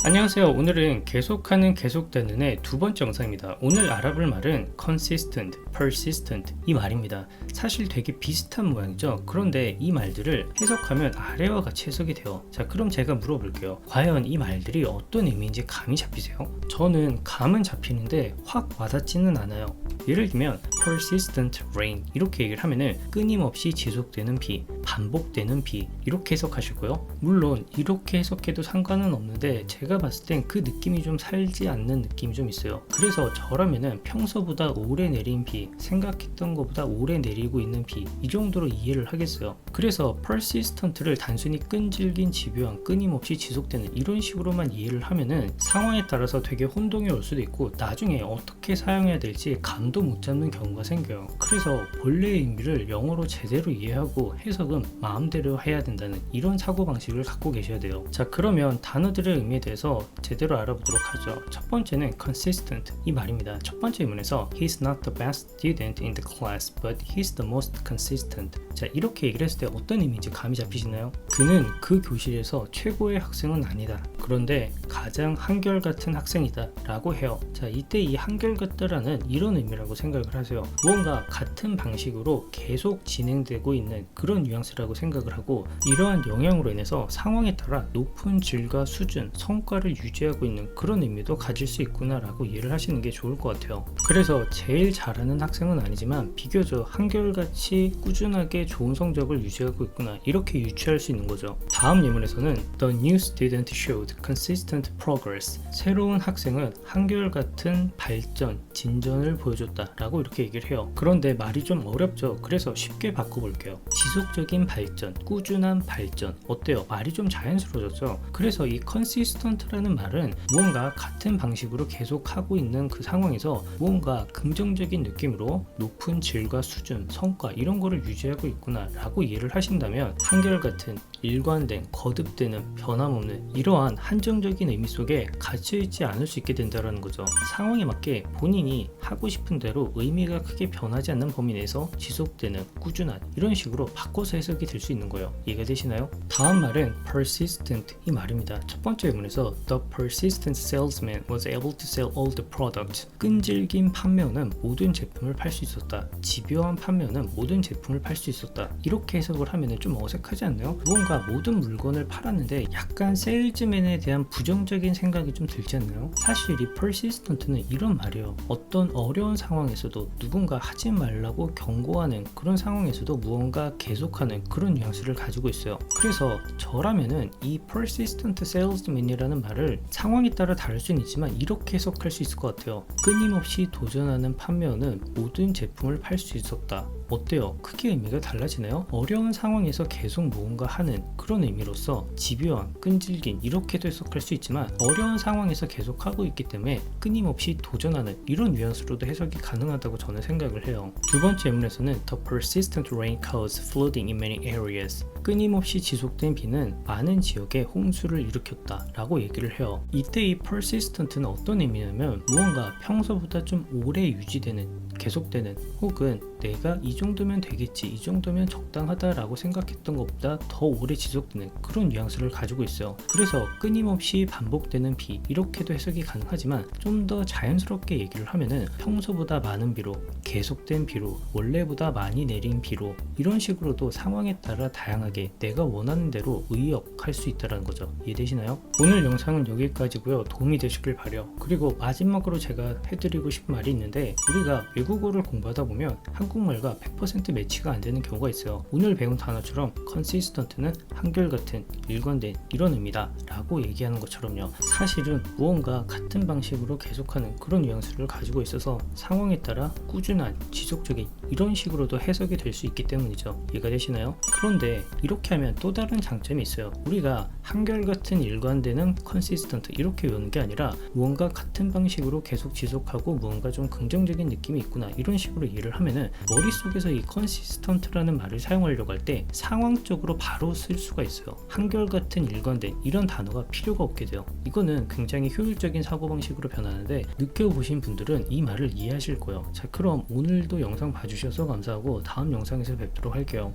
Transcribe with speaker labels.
Speaker 1: 안녕하세요. 오늘은 계속되는의 두 번째 영상입니다. 오늘 알아볼 말은 consistent, persistent 이 말입니다. 사실 되게 비슷한 모양이죠. 그런데 이 말들을 해석하면 아래와 같이 해석이 돼요. 자, 그럼 제가 물어볼게요. 과연 이 말들이 어떤 의미인지 감이 잡히세요? 저는 감은 잡히는데 확 와닿지는 않아요. 예를 들면 persistent rain 이렇게 얘기를 하면은 끊임없이 지속되는 비, 반복되는 비 이렇게 해석하시고요. 물론 이렇게 해석해도 상관은 없는데 제가 봤을 땐 그 느낌이 좀 살지 않는 느낌이 좀 있어요. 그래서 저라면은 평소보다 오래 내린 비, 생각했던 것보다 오래 내리고 있는 비 이 정도로 이해를 하겠어요. 그래서 persistent를 단순히 끈질긴 집요한 끊임없이 지속되는 이런 식으로만 이해를 하면은 상황에 따라서 되게 혼동이 올 수도 있고 나중에 어떻게 사용해야 될지 감도 못 잡는 경우가 생겨요. 그래서 본래의 의미를 영어로 제대로 이해하고 해석은 마음대로 해야 된다는 이런 사고방식을 갖고 계셔야 돼요. 자, 그러면 단어들의 의미에 대해서 제대로 알아보도록 하죠. 첫 번째는 consistent 이 말입니다. 첫 번째 의문에서 He's not the best student in the class, but he's the most consistent. 자, 이렇게 얘기를 했을 때 어떤 의미인지 감이 잡히시나요? 그는 그 교실에서 최고의 학생은 아니다. 그런데 가장 한결같은 학생이다 라고 해요. 자, 이때 이 한결같다라는 이런 의미라고 생각을 하세요. 무언가 같은 방식으로 계속 진행되고 있는 그런 뉘앙스라고 생각을 하고 이러한 영향으로 인해서 상황에 따라 높은 질과 수준, 성과를 유지하고 있는 그런 의미도 가질 수 있구나 라고 이해를 하시는 게 좋을 것 같아요. 그래서 제일 잘하는 학생은 아니지만 비교적 한결같이 꾸준하게 좋은 성적을 유지하고 있구나 이렇게 유추할 수 있는 거죠. 다음 예문에서는 The new student showed consistent progress. 새로운 학생은 한결같은 발전, 진전을 보여줬다 라고 이렇게 얘기를 해요. 그런데 말이 좀 어렵죠. 그래서 쉽게 바꿔볼게요. 지속적인 발전, 꾸준한 발전 어때요? 말이 좀 자연스러워졌죠. 그래서 이 consistent라는 말은 무언가 같은 방식으로 계속 하고 있는 그 상황에서 무언가 긍정적인 느낌으로 높은 질과 수준, 성과 이런 거를 유지하고 있구나 라고 이해를 하신다면 한결같은, 일관된, 거듭되는, 변함없는 이러한 한정적인 의미 속에 갇혀있지 않을 수 있게 된다는 거죠. 상황에 맞게 본인이 하고 싶은 대로 의미가 크게 변하지 않는 범위 내에서 지속되는, 꾸준한 이런 식으로 바꿔서 해석이 될 수 있는 거예요. 이해가 되시나요? 다음 말은 persistent 이 말입니다. 첫 번째 의문에서 The persistent salesman was able to sell all the products. 끈질긴 판매원은 모든 제품을 팔 수 있었다. 집요한 판매원은 모든 제품을 팔 수 있었다. 이렇게 해석을 하면 좀 어색하지 않나요? 무언가 모든 물건을 팔았는데 약간 세일즈맨에 대한 부정적인 생각이 좀 들지 않나요? 사실 이 persistent는 이런 말이에요. 어떤 어려운 상황에서도 누군가 하지 말라고 경고하는 그런 상황에서도 무언가 계속하는 그런 뉘앙스를 가지고 있어요. 그래서 저라면은 이 persistent salesman이라는 말을 상황에 따라 다를 수는 있지만 이렇게 해석할 수 있을 것 같아요. 끊임없이 도전하는 판매원은 모든 제품을 팔 수 있었다. 어때요? 크게 의미가 달라지나요? 어려운 상황에서 계속 무언가 하는 그런 의미로서 집요한, 끈질긴 이렇게도 해석할 수 있지만 어려운 상황에서 계속 하고 있기 때문에 끊임없이 도전하는 이런 뉘앙스로도 해석이 가능하다고 저는 생각을 해요. 두 번째 의문에서는 The persistent rain caused flooding in many areas. 끊임없이 지속된 비는 많은 지역에 홍수를 일으켰다 라고 얘기를 해요. 이때 이 persistent는 어떤 의미냐면 무언가 평소보다 좀 오래 유지되는, 계속되는 혹은 내가 이 정도면 되겠지, 이 정도면 적당하다 라고 생각했던 것보다 더 오래 지속되는 그런 뉘앙스를 가지고 있어요. 그래서 끊임없이 반복되는 비 이렇게도 해석이 가능하지만 좀 더 자연스럽게 얘기를 하면은 평소보다 많은 비로, 계속된 비로, 원래보다 많이 내린 비로 이런 식으로도 상황에 따라 다양하게 내가 원하는 대로 의역할 수 있다는 거죠. 이해되시나요? 오늘 영상은 여기까지고요. 도움이 되시길 바래요. 그리고 마지막으로 제가 해드리고 싶은 말이 있는데 우리가 외국어를 공부하다 보면 한국말과 100% 매치가 안 되는 경우가 있어요. 오늘 배운 단어처럼 consistent는 한결같은, 일관된 이런 의미다 라고 얘기하는 것처럼요. 사실은 무언가 같은 방식으로 계속하는 그런 뉘앙스를 가지고 있어서 상황에 따라 꾸준한, 지속적인 이런 식으로도 해석이 될 수 있기 때문이죠. 이해가 되시나요? 그런데 이렇게 하면 또 다른 장점이 있어요. 우리가 한결같은, 일관되는 consistent 이렇게 외우는 게 아니라 무언가 같은 방식으로 계속 지속하고 무언가 좀 긍정적인 느낌이 있구나 이런 식으로 이해를 하면은 머릿속에서 이 consistent라는 말을 사용하려고 할 때 상황적으로 바로 쓸 수가 있어요. 한결같은, 일관된 이런 단어가 필요가 없게 돼요. 이거는 굉장히 효율적인 사고방식으로 변하는데 느껴보신 분들은 이 말을 이해하실 거예요. 자, 그럼 오늘도 영상 봐주셔서 감사하고 다음 영상에서 뵙도록 할게요.